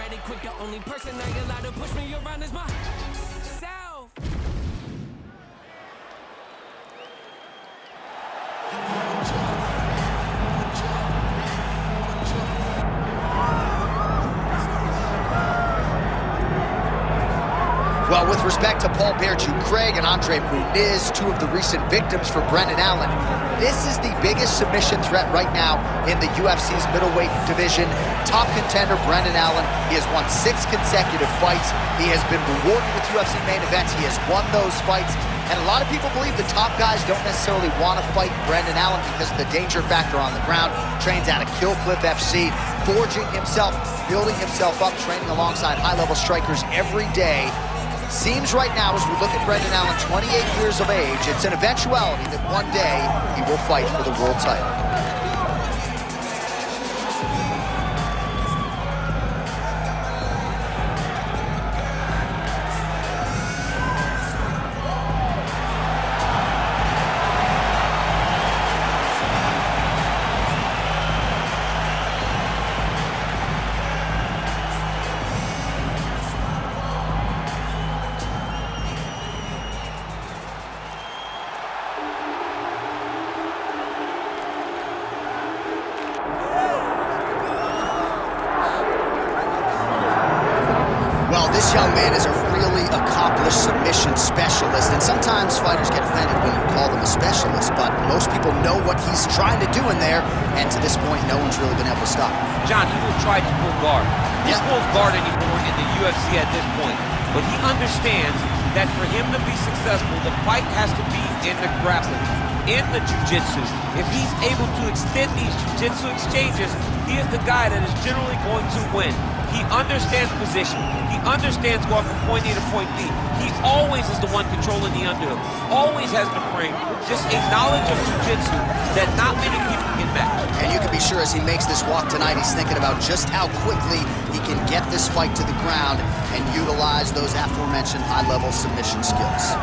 ready quick. The only person I allowed to push me around is myself. Well, with respect to Paul Bearju Craig and Andre Muniz, two of the recent victims for Brendan Allen, this is the biggest submission threat right now in the UFC's middleweight division. Top contender Brendan Allen, he has won 6 consecutive fights. He has been rewarded with UFC main events. He has won those fights. And a lot of people believe the top guys don't necessarily want to fight Brendan Allen because of the danger factor on the ground. Trains out of Kill Cliff FC, forging himself, building himself up, training alongside high-level strikers every day. Seems right now, as we look at Brendan Allen, 28 years of age, it's an eventuality that one day he will fight for the world title. This young man is a really accomplished submission specialist, and sometimes fighters get offended when you call them a specialist, but most people know what he's trying to do in there, and to this point, no one's really been able to stop him. John, he will try to pull guard. He pulls guard anymore in the UFC at this point, but he understands that for him to be successful, the fight has to be in the grappling, in the jiu-jitsu. If he's able to extend these jiu-jitsu exchanges, he is the guy that is generally going to win. He understands position. He understands going from point A to point B. He always is the one controlling the underhook. Always has the frame. Just a knowledge of jiu-jitsu that not many people can match. And you can be sure as he makes this walk tonight, he's thinking about just how quickly he can get this fight to the ground and utilize those aforementioned high-level submission skills.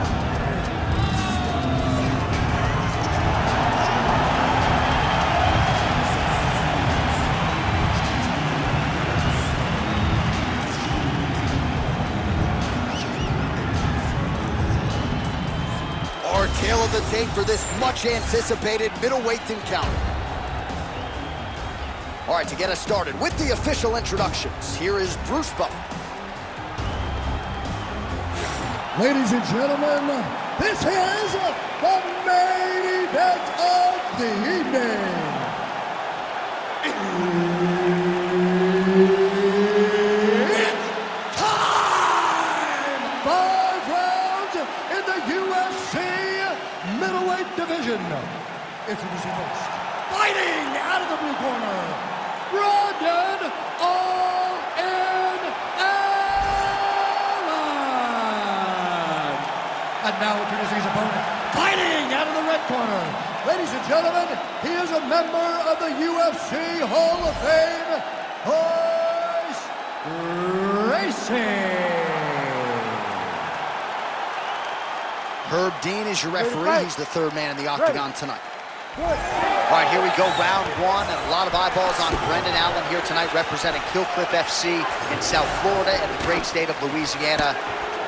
Tail of the tape for this much-anticipated middleweight encounter. All right, to get us started with the official introductions, here is Bruce Buffer. Ladies and gentlemen, this is the main event of the evening. It's time! 5 rounds in the UFC middleweight division. Introducing first, fighting out of the blue corner, Brendan All-In Allen. And now introducing his opponent, fighting out of the red corner. Ladies and gentlemen, he is a member of the UFC Hall of Fame, Royce Gracie. Herb Dean is your referee. He's the third man in the octagon tonight. All right, here we go, round one, and a lot of eyeballs on Brendan Allen here tonight, representing Kill Cliff FC in South Florida and the great state of Louisiana.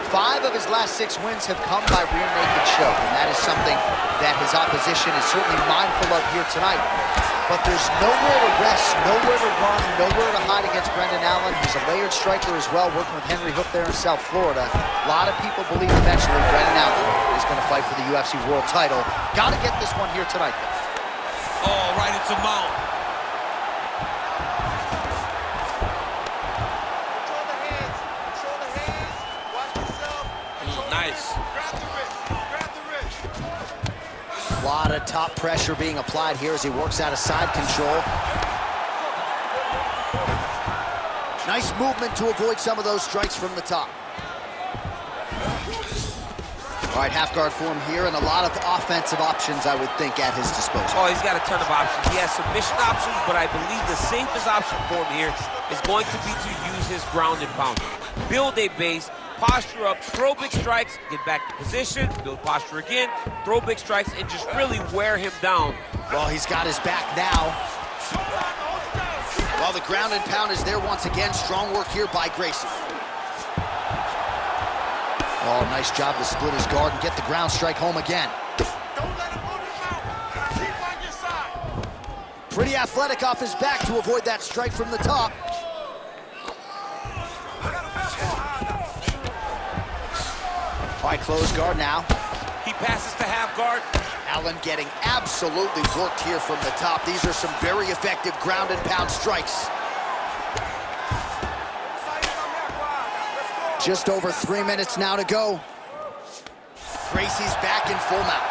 5 of his last 6 wins have come by rear naked choke, and that is something that his opposition is certainly mindful of here tonight. But there's nowhere to rest, nowhere to run, nowhere to hide against Brendan Allen. He's a layered striker as well, working with Henry Hook there in South Florida. A lot of people believe eventually Brendan Allen is going to fight for the UFC world title. Got to get this one here tonight, though. Oh, right into mount. Control the hands. Control the hands. Watch yourself. Nice. Grab the wrist. Grab the wrist. A lot of top pressure being applied here as he works out of side control. Nice movement to avoid some of those strikes from the top. All right, half guard form here, and a lot of offensive options, I would think, at his disposal. Oh, he's got a ton of options. He has submission options, but I believe the safest option for him here is going to be to use his ground and pound. Build a base, posture up, throw big strikes, get back to position, build posture again, throw big strikes, and just really wear him down. Well, he's got his back now. Well, the ground and pound is there once again. Strong work here by Gracie. Oh, nice job to split his guard and get the ground strike home again. Don't let him move him out. Keep on your side. Pretty athletic off his back to avoid that strike from the top. All right, close guard now. He passes to half guard. Allen getting absolutely worked here from the top. These are some very effective ground and pound strikes. Just over 3 minutes now to go. Gracie's back in full mount.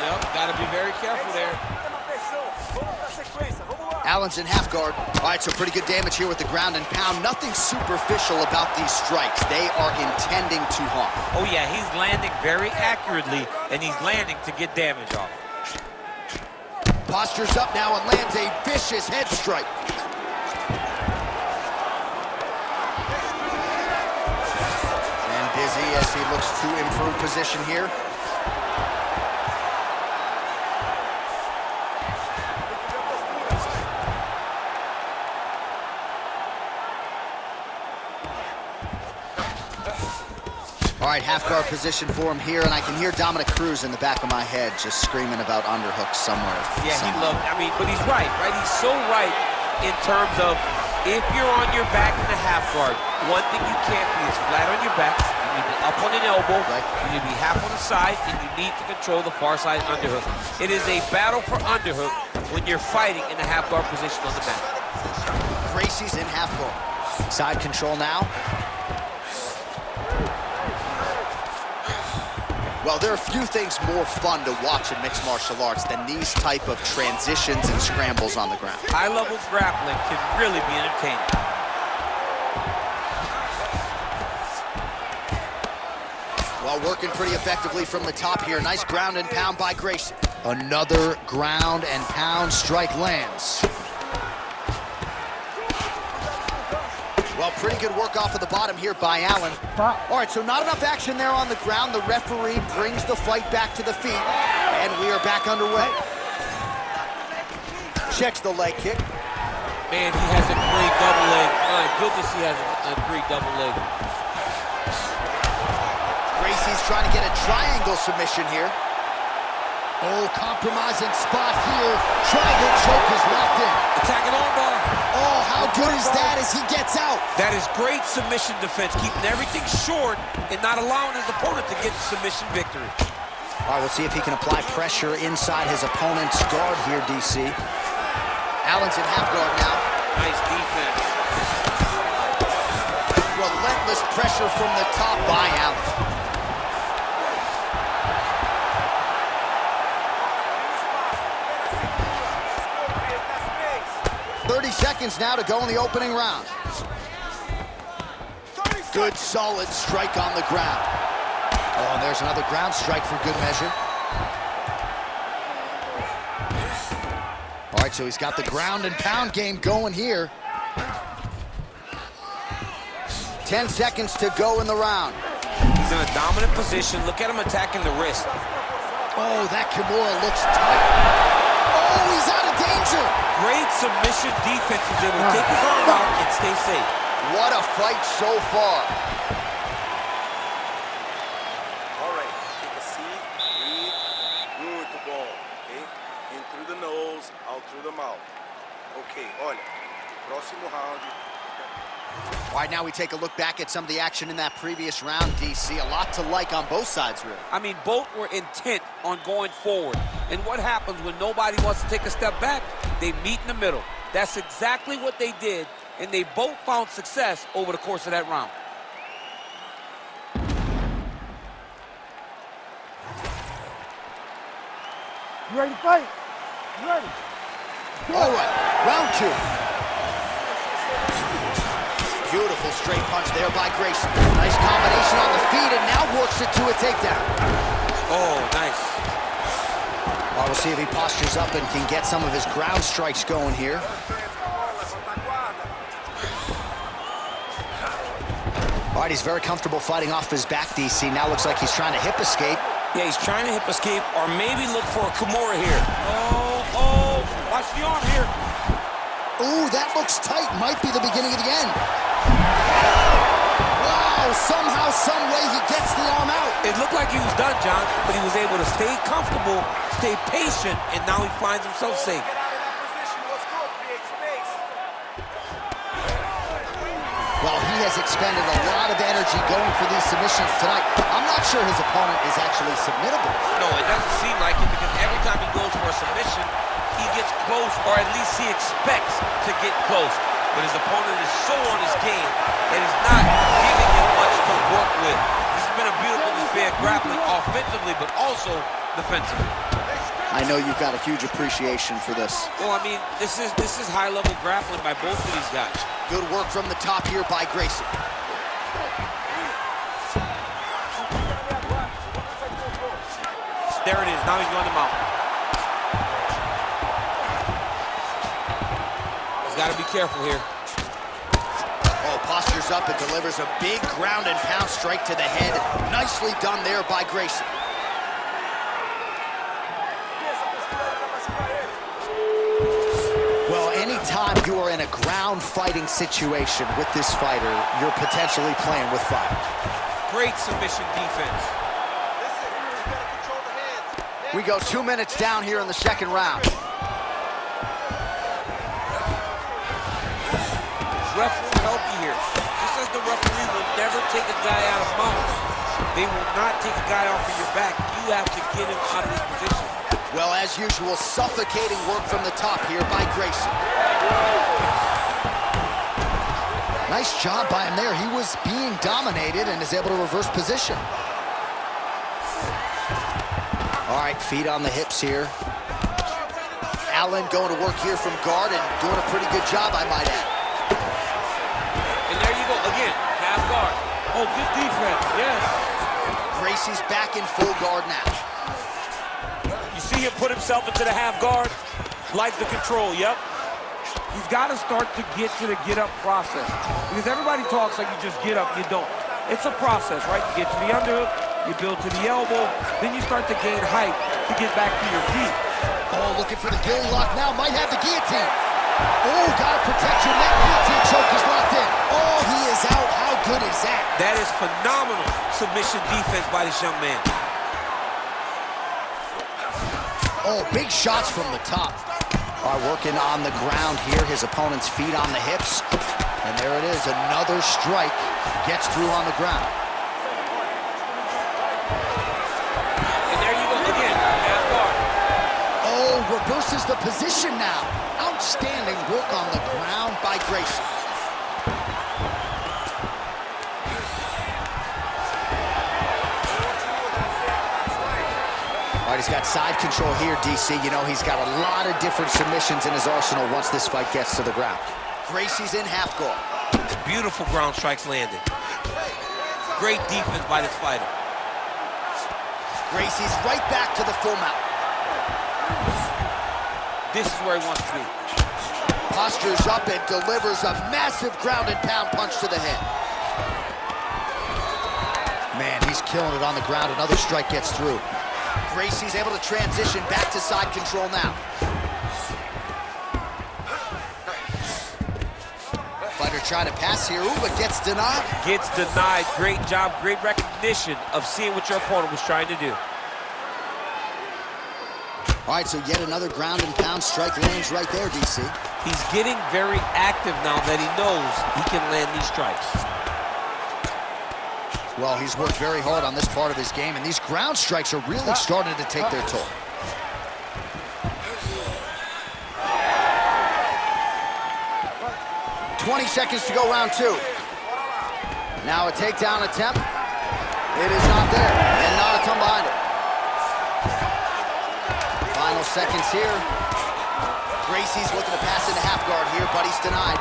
Yep, gotta be very careful there. Allen's in half guard. All right, so pretty good damage here with the ground and pound. Nothing superficial about these strikes. They are intending to harm. Oh yeah, he's landing very accurately, and he's landing to get damage off. Postures up now and lands a vicious head strike. And dizzy as he looks to improve position here. All right, half guard position for him here, and I can hear Dominic Cruz in the back of my head just screaming about underhooks somewhere. Yeah, he loved, I mean, but he's right? He's so right in terms of if you're on your back in the half guard, one thing you can't be is flat on your back. You need to be up on an elbow, right. You need to be half on the side, and you need to control the far side underhook. It is a battle for underhook when you're fighting in the half guard position on the mat. Gracie's in half guard. Side control now. Well, there are few things more fun to watch in mixed martial arts than these type of transitions and scrambles on the ground. High-level grappling can really be entertaining. Well, working pretty effectively from the top here. Nice ground and pound by Gracie. Another ground and pound strike lands. Well, pretty good work off of the bottom here by Allen. All right, so not enough action there on the ground. The referee brings the fight back to the feet, and we are back underway. Checks the leg kick. Man, he has a great double leg. My goodness, he has a great double leg. Gracie's trying to get a triangle submission here. Oh, compromising spot here. Triangle choke is locked in. Attacking armbar. Oh, how good is that as he gets out? That is great submission defense, keeping everything short and not allowing his opponent to get the submission victory. All right, we'll see if he can apply pressure inside his opponent's guard here, DC. Allen's in half guard now. Nice defense. Relentless pressure from the top by Allen. 30 seconds now to go in the opening round. Good, solid strike on the ground. Oh, and there's another ground strike for good measure. All right, so he's got the ground and pound game going here. 10 seconds to go in the round. He's in a dominant position. Look at him attacking the wrist. Oh, that Kimura looks tight. Oh, he's out of danger. Great submission defense. He's able to take his arm out and stay safe. What a fight so far. All right, take a seat, breathe. Muito bom, okay? In through the nose, out through the mouth. Okay, olha, próximo round. All right, now we take a look back at some of the action in that previous round, DC. A lot to like on both sides, really. I mean, both were intent on going forward. And what happens when nobody wants to take a step back? They meet in the middle. That's exactly what they did, and they both found success over the course of that round. You ready to fight? You ready? All right, round two. Beautiful straight punch there by Gracie. Nice combination on the feet, and now works it to a takedown. Oh, nice. Well, we'll see if he postures up and can get some of his ground strikes going here. All right, he's very comfortable fighting off his back, DC. Now looks like he's trying to hip escape. Yeah, he's trying to hip escape or maybe look for a Kimura here. Oh, that looks tight. Might be the beginning of the end. Wow, somehow, some way he gets the arm out. It looked like he was done, John, but he was able to stay comfortable, stay patient, and now he finds himself safe. Get out of that position. Let's go. Create space. Well, he has expended a lot of energy going for these submissions tonight. I'm not sure his opponent is actually submittable. No, it doesn't seem like it, because every time he goes for a submission, he gets close, or at least he expects to get close. But his opponent is so on his game that he's not giving him much to work with. This has been a beautiful display of grappling offensively, but also defensively. I know you've got a huge appreciation for this. Well, I mean, this is high-level grappling by both of these guys. Good work from the top here by Gracie. There it is. Now he's going to mount. He's got to be careful here. Oh, postures up and delivers a big ground and pound strike to the head. Nicely done there by Gracie. Well, anytime you are in a ground fighting situation with this fighter, you're potentially playing with fire. Great submission defense. We go 2 minutes down here in the second round. Ref will help you here. Just as the referee will never take a guy out of mount, they will not take a guy off of your back. You have to get him out of this position. Well, as usual, suffocating work from the top here by Gracie. Nice job by him there. He was being dominated and is able to reverse position. All right, feet on the hips here. Allen going to work here from guard and doing a pretty good job, I might add. And there you go, again, half guard. Oh, good defense, yes. Gracie's back in full guard now. You see him put himself into the half guard? Like the control, yep. He's got to start to get to the get-up process. Because everybody talks like you just get up, you don't. It's a process, right? You get to the underhook, you build to the elbow, then you start to gain height to get back to your feet. Oh, looking for the gilly lock now, might have the guillotine. Oh, gotta protect your neck, guillotine choke is locked in. Oh, he is out, how good is that? That is phenomenal submission defense by this young man. Oh, big shots from the top. All right, working on the ground here, his opponent's feet on the hips. And there it is, another strike. Gets through on the ground. And there you go again, half guard. Oh, reverses the position now. Outstanding work on the ground by Gracie. All right, he's got side control here, DC. You know, he's got a lot of different submissions in his arsenal once this fight gets to the ground. Gracie's in half guard. Beautiful ground strikes landed. Great defense by this fighter. Gracie's right back to the full mount. This is where he wants to be. Postures up and delivers a massive ground and pound punch to the head. Man, he's killing it on the ground. Another strike gets through. Gracie's able to transition back to side control now. Fighter trying to pass here, ooh, but gets denied. Gets denied. Great job, great recognition of seeing what your opponent was trying to do. All right, so yet another ground and pound strike lands right there, DC. He's getting very active now that he knows he can land these strikes. Well, he's worked very hard on this part of his game, and these ground strikes are really starting to take their toll. "20 seconds to go, round two. Now a takedown attempt. It is not there, and not a ton behind it. Final seconds here. Gracie's looking to pass into half guard here, but he's denied.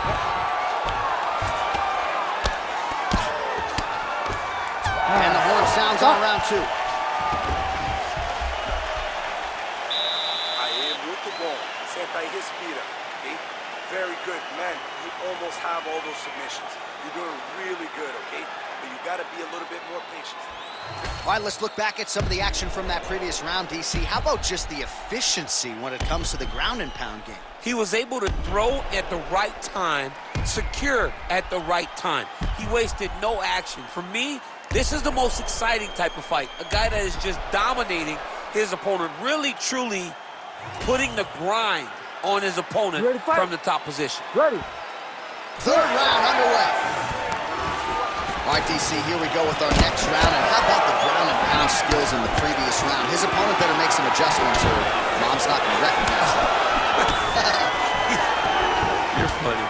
And the horn sounds on round two. Aê, muito bom. Senta aí, respira, ok? Very good, man. You almost have all those submissions. You're doing really good, okay? But you got to be a little bit more patient. All right, let's look back at some of the action from that previous round, DC. How about just the efficiency when it comes to the ground and pound game? He was able to throw at the right time, secure at the right time. He wasted no action. For me, this is the most exciting type of fight. A guy that is just dominating his opponent, really, truly putting the grind on his opponent from the top position. Third round underway. All right, DC, here we go with our next round. And how about the ground and pound skills in the previous round? His opponent better make some adjustments or Mom's not going to recognize him. You're funny.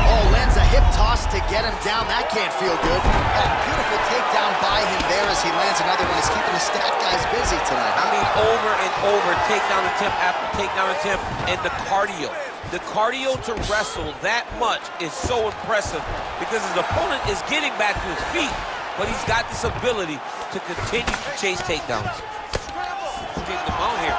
Oh, lands a hip toss to get him down. That can't feel good. Oh, beautiful takedown by him there as he lands another one. He's keeping the stat guys busy tonight. I mean, over and over, takedown attempt after takedown attempt, and the cardio. The cardio to wrestle that much is so impressive because his opponent is getting back to his feet, but he's got this ability to continue to chase takedowns. He's getting the mount here.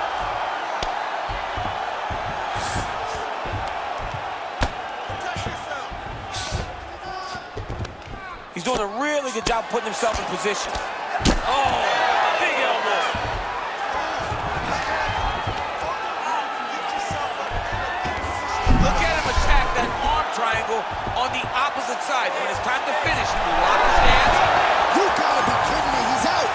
He's doing a really good job putting himself in position. Oh, big elbow. Look at him attack that arm triangle on the opposite side. When it's time to finish, he will lock his hands. You gotta be kidding me, he's out.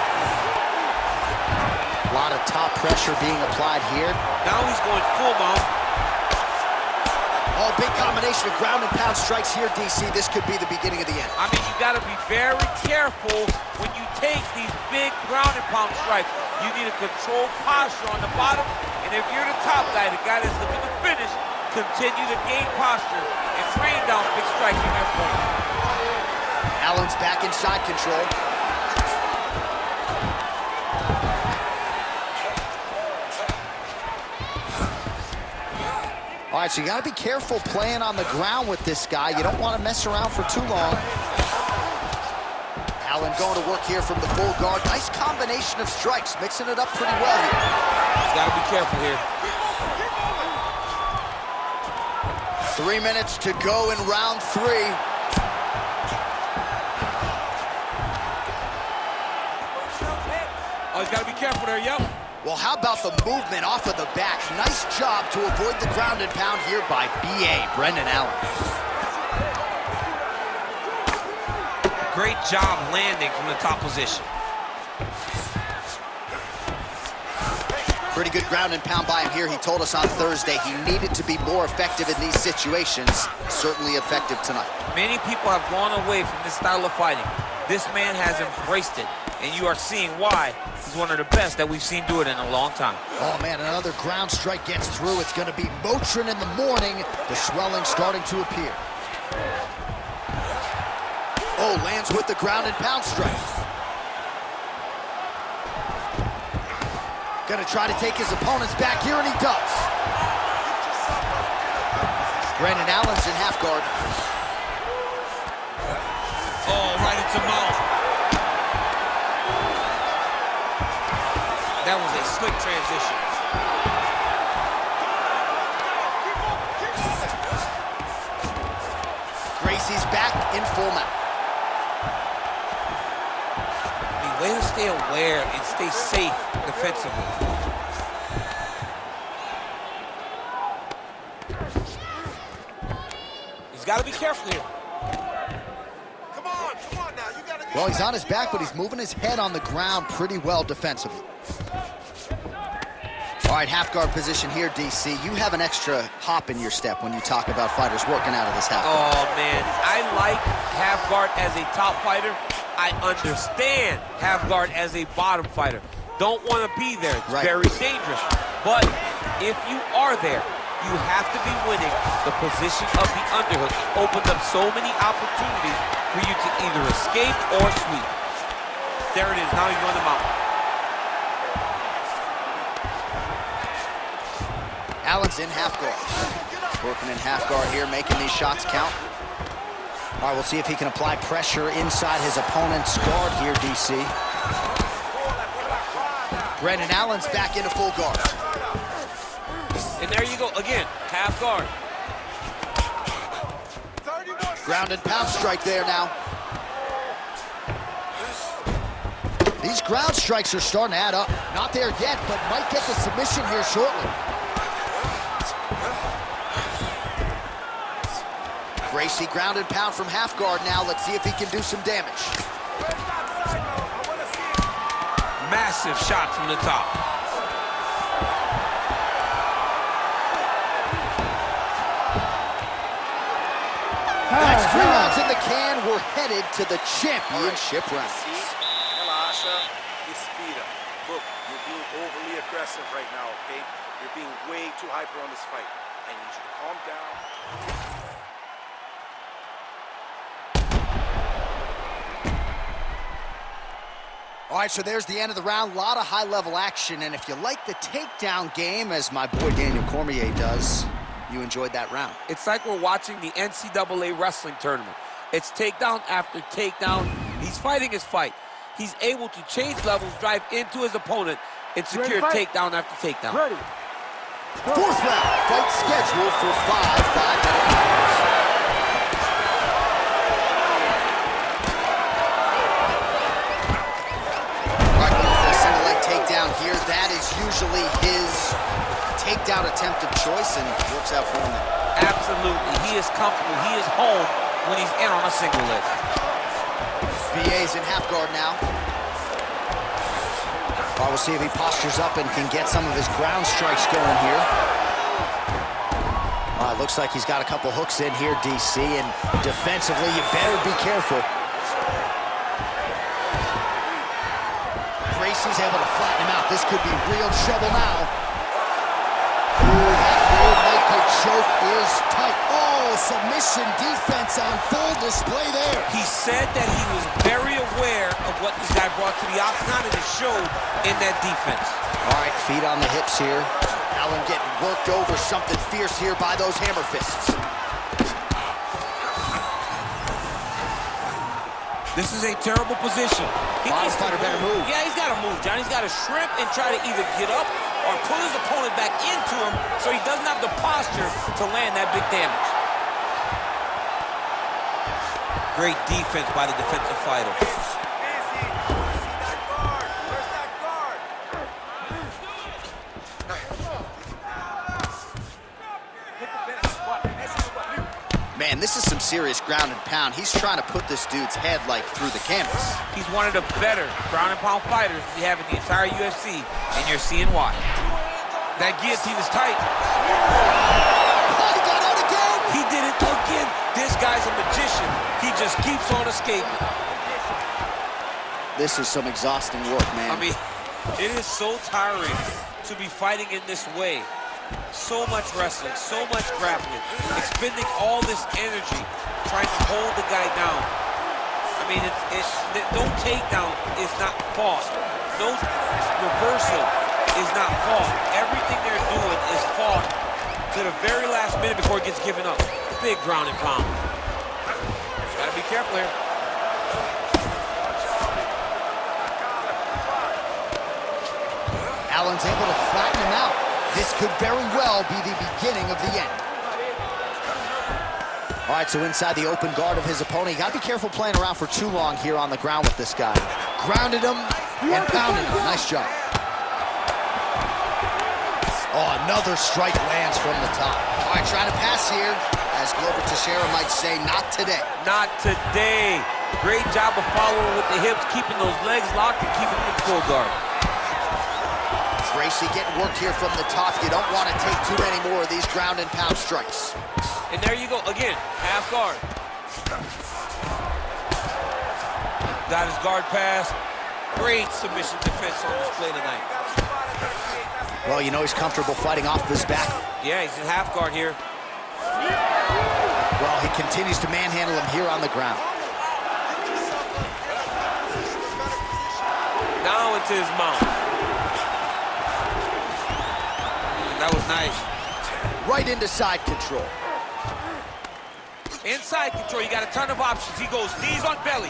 A lot of top pressure being applied here. Now he's going full mount. Oh, big combination of ground and pound strikes here, DC. This could be the beginning of the end. I mean, you gotta be very careful when you take these big ground and pound strikes. You need a controlled posture on the bottom, and if you're the top guy, the guy that's looking to finish, continue to gain posture and rain down big strikes in that point. Allen's back inside control. All right, so you got to be careful playing on the ground with this guy. You don't want to mess around for too long. Allen going to work here from the full guard. Nice combination of strikes, mixing it up pretty well here. He's got to be careful here. 3 minutes to go in round 3. Oh, he's got to be careful there, yep. Well, how about the movement off of the back? Nice job to avoid the ground and pound here by B.A. Brendan Allen. Great job landing from the top position. Pretty good ground and pound by him here. He told us on Thursday he needed to be more effective in these situations. Certainly effective tonight. Many people have gone away from this style of fighting. This man has embraced it, and you are seeing why he's one of the best that we've seen do it in a long time. Oh, man, another ground strike gets through. It's going to be Motrin in the morning. The swelling starting to appear. Oh, lands with the ground and pound strike. Gonna try to take his opponents back here, and he does. Brendan Allen's in half guard. Oh, right into mouth. That was a slick transition. Gracie's back in full mount. Way to stay aware and stay safe defensively. He's got to be careful here. Come on now. You gotta get Well, he's on his back, but he's moving his head on the ground pretty well defensively. All right, half guard position here, DC. You have an extra hop in your step when you talk about fighters working out of this half guard. Oh, man. I like half guard as a top fighter. I understand half guard as a bottom fighter. Don't want to be there. It's very dangerous. But if you are there, you have to be winning the position of the underhook. It opens up so many opportunities for you to either escape or sweep. There it is. Now he's on the mountain. Allen's in half guard. Working in half guard here, making these shots count. All right, we'll see if he can apply pressure inside his opponent's guard here, DC. Brendan Allen's back into full guard. And there you go, again, half guard. Ground and pound strike there now. These ground strikes are starting to add up. Not there yet, but might get the submission here shortly. Gracie ground and pound from half guard now. Let's see if he can do some damage. Massive shot from the top. That's 3 rounds in the can. We're headed to the championship rounds. Relaxa, respira. Look, you're being overly aggressive right now, okay? You're being way too hyper on this fight. I need you to calm down. All right, so there's the end of the round. A lot of high-level action, and if you like the takedown game, as my boy Daniel Cormier does, you enjoyed that round. It's like we're watching the NCAA wrestling tournament. It's takedown after takedown. He's fighting his fight. He's able to change levels, drive into his opponent, and secure takedown after takedown. Ready. 4th round, fight scheduled for 5 5-minute rounds. Takedown here, that is usually his takedown attempt of choice, and works out for him. Absolutely, he is comfortable, he is home when he's in on a single leg. VA's in half guard now. Well, we'll see if he postures up and can get some of his ground strikes going here. Looks like he's got a couple hooks in here, DC, and defensively, you better be careful. Gracie's able to flatten him out. This could be real trouble now. Ooh, that rear naked choke is tight. Oh, submission defense on full display there. He said that he was very aware of what this guy brought to the octagon, and it showed in that defense. All right, feet on the hips here. Allen getting worked over, something fierce here by those hammer fists. This is a terrible position. Bottom fighter better move. Yeah, he's got to move, John. He's got to shrimp and try to either get up or pull his opponent back into him so he doesn't have the posture to land that big damage. Great defense by the defensive fighter. Man, this is some serious ground and pound. He's trying to put this dude's head, like, through the canvas. He's one of the better ground and pound fighters we have in the entire UFC, and you're seeing why. That guillotine is tight. Oh, he got out again! He did it again. This guy's a magician. He just keeps on escaping. This is some exhausting work, man. I mean, it is so tiring to be fighting in this way. So much wrestling, so much grappling, expending all this energy trying to hold the guy down. I mean, no takedown is not fought. No reversal is not fought. Everything they're doing is fought to the very last minute before it gets given up. Big ground and pound. Gotta be careful here. Allen's able to flatten him out. This could very well be the beginning of the end. All right, so inside the open guard of his opponent, you gotta be careful playing around for too long here on the ground with this guy. Grounded him and pounded him. Nice job. Oh, another strike lands from the top. All right, trying to pass here. As Glover Teixeira might say, not today. Not today. Great job of following with the hips, keeping those legs locked and keeping them in full guard. Gracie getting worked here from the top. You don't want to take too many more of these ground and pound strikes. And there you go, again, half guard. Got his guard pass. Great submission defense on display tonight. Well, you know he's comfortable fighting off his back. Yeah, he's in half guard here. Well, he continues to manhandle him here on the ground. Now into his mouth. That was nice. Right into side control. Inside control, you got a ton of options. He goes knees on belly.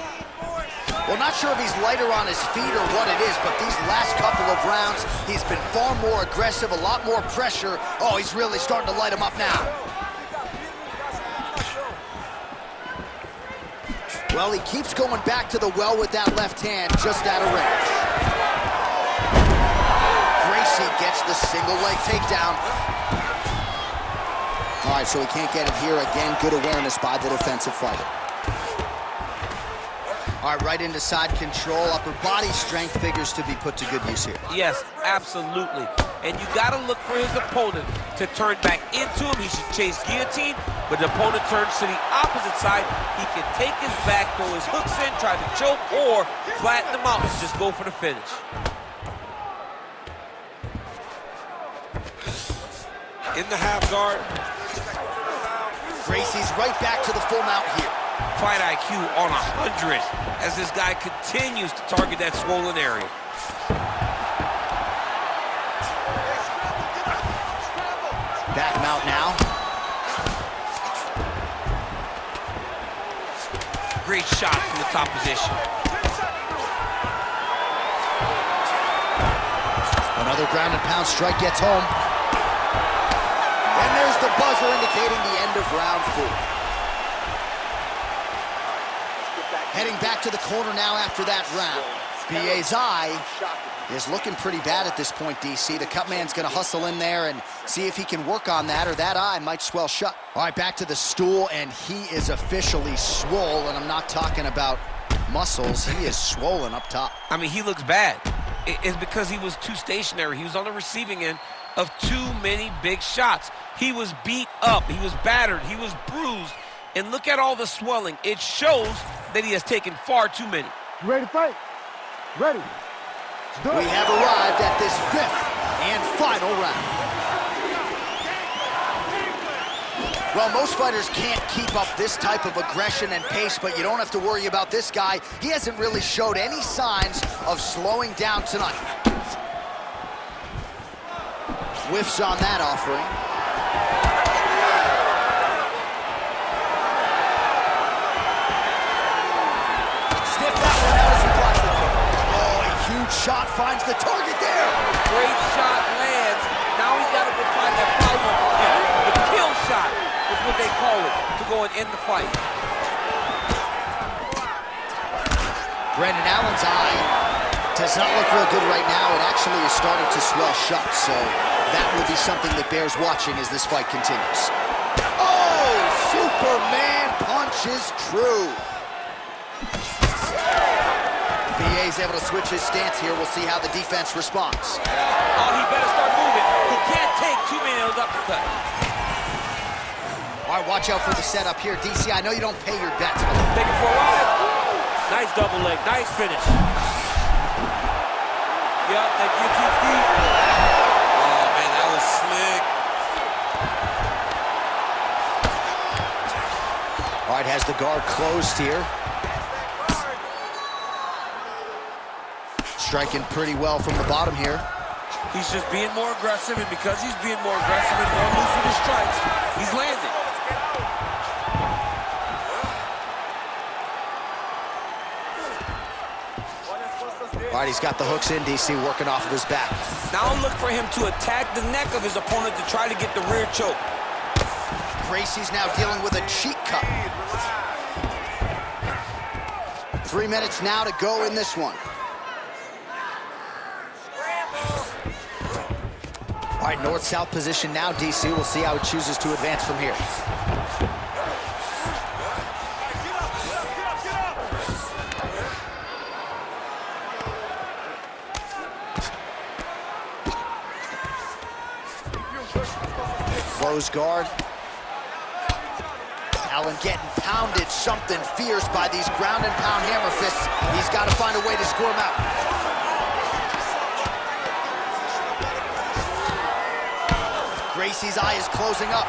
Well, not sure if he's lighter on his feet or what it is, but these last couple of rounds, he's been far more aggressive, a lot more pressure. Oh, he's really starting to light him up now. Well, he keeps going back to the well with that left hand, just out of range. Gracie gets the single leg takedown. All right, so he can't get it here. Again, good awareness by the defensive fighter. All right, right into side control. Upper body strength figures to be put to good use here. Yes, absolutely. And you got to look for his opponent to turn back into him. He should chase guillotine, but the opponent turns to the opposite side. He can take his back, throw his hooks in, try to choke, or flatten him out and just go for the finish. In the half guard. Gracie's right back to the full mount here. Fight IQ on 100 as this guy continues to target that swollen area. Back mount now. Great shot from the top position. Another ground and pound strike gets home. And there's the buzzer indicating the end of round 4. Heading back to the corner now after that round. BA's eye is looking pretty bad at this point, DC. The cut man's going to hustle in there and see if he can work on that, or that eye might swell shut. All right, back to the stool, and he is officially swole, and I'm not talking about muscles. He is swollen up top. I mean, he looks bad. It's because he was too stationary. He was on the receiving end of too many big shots. He was beat up. He was battered. He was bruised. And look at all the swelling. It shows that he has taken far too many. You ready to fight? Ready. We have arrived at this 5th and final round. Well, most fighters can't keep up this type of aggression and pace, but you don't have to worry about this guy. He hasn't really showed any signs of slowing down tonight. Whiffs on that offering. Shot finds the target there. Great shot lands. Now he's got to go find that follow-up. The kill shot is what they call it, to go and end the fight. Brendan Allen's eye does not look real good right now. It actually is starting to swell shut, so that will be something that bears watching as this fight continues. Oh, Superman punch is true. BA's able to switch his stance here. We'll see how the defense responds. Oh, he better start moving. He can't take too many of those uppercuts. All right, watch out for the setup here. DC, I know you don't pay your bets, but Take it for a ride. Nice double leg. Nice finish. Yup, that guillotine deep. Oh, man, that was slick. all right, has the guard closed here. Striking pretty well from the bottom here. He's just being more aggressive, and because he's being more aggressive and more loose with his strikes, he's landing. All right, he's got the hooks in, DC, working off of his back. Now look for him to attack the neck of his opponent to try to get the rear choke. Gracie's now dealing with a cheek cut. 3 minutes now to go in this one. All right, north-south position now, DC. We'll see how it chooses to advance from here. Close guard. Allen getting pounded, something fierce by these ground and pound hammer fists. He's got to find a way to score him out. Gracie's eye is closing up.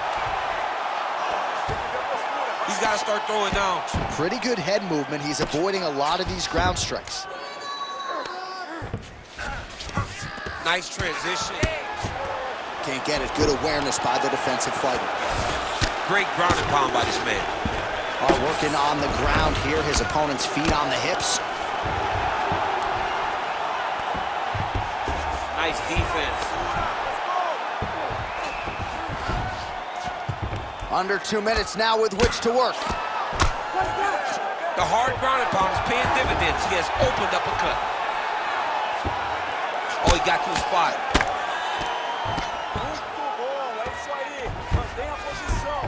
He's got to start throwing down. Pretty good head movement. He's avoiding a lot of these ground strikes. Nice transition. Can't get it. Good awareness by the defensive fighter. Great ground and pound by this man. All right, working on the ground here. His opponent's feet on the hips. Nice defense. Under 2 minutes now with which to work. The hard ground and pound is paying dividends. He has opened up a cut. Oh, he got to the spot.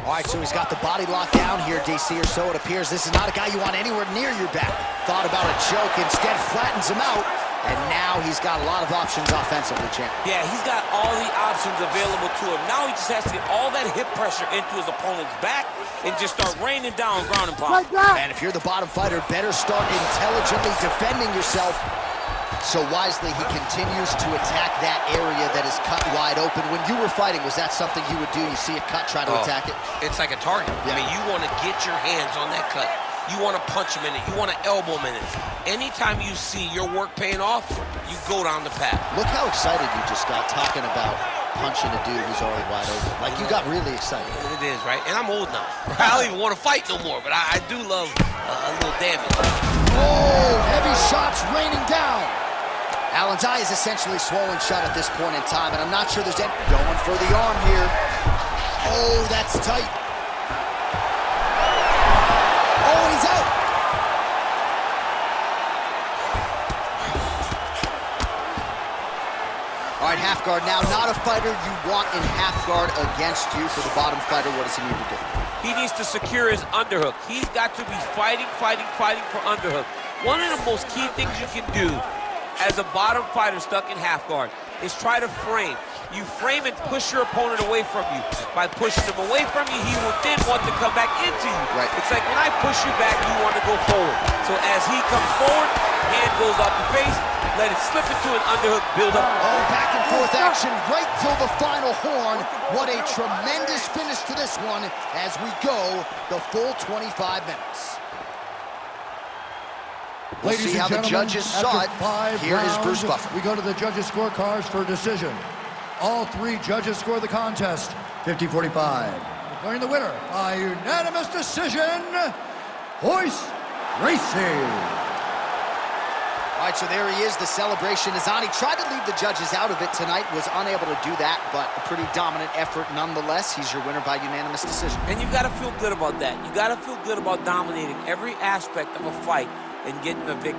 All right, so he's got the body locked down here, DC, or so it appears. This is not a guy you want anywhere near your back. Thought about a choke, instead flattens him out, and now he's got a lot of options offensively, champ. Yeah, he's got all the options available to him. Now he just has to get all that hip pressure into his opponent's back and just start raining down ground and pound. And if you're the bottom fighter, better start intelligently defending yourself. So wisely, he continues to attack that area that is cut wide open. When you were fighting, was that something you would do? You see a cut, try to attack it? It's like a target. Yeah. I mean, you want to get your hands on that cut. You want to punch him in it. You want to elbow him in it. Anytime you see your work paying off, you go down the path. Look how excited you just got talking about punching a dude who's already wide open. Like, you got really excited. It is, right? And I'm old now. I don't even want to fight no more, but I do love a little damage. Oh, heavy shots raining down. Allen's eye is essentially swollen shut at this point in time, and I'm not sure there's any... Going for the arm here. Oh, that's tight. Oh, he's out. All right, half guard now. Not a fighter you want in half guard against you. For the bottom fighter, what does he need to do? He needs to secure his underhook. He's got to be fighting for underhook. One of the most key things you can do as a bottom fighter stuck in half guard is try to frame. You frame and push your opponent away from you. By pushing him away from you, he will then want to come back into you. Right. It's like when I push you back, you want to go forward. So as he comes forward, hand goes off the face, let it slip into an underhook, build up. Oh, back and forth action right till the final horn. What a tremendous finish to this one as we go the full 25 minutes. We'll Ladies see and how the gentlemen, judges saw it. after 5 Here is Bruce rounds, Buffer. we go to the judges' scorecards for decision. All 3 judges score the contest 50-45. Declaring the winner by unanimous decision, Royce, Gracie. All right, so there he is. The celebration is on. He tried to leave the judges out of it tonight, was unable to do that, but a pretty dominant effort nonetheless. He's your winner by unanimous decision. And you got to feel good about that. You got to feel good about dominating every aspect of a fight and getting a victory.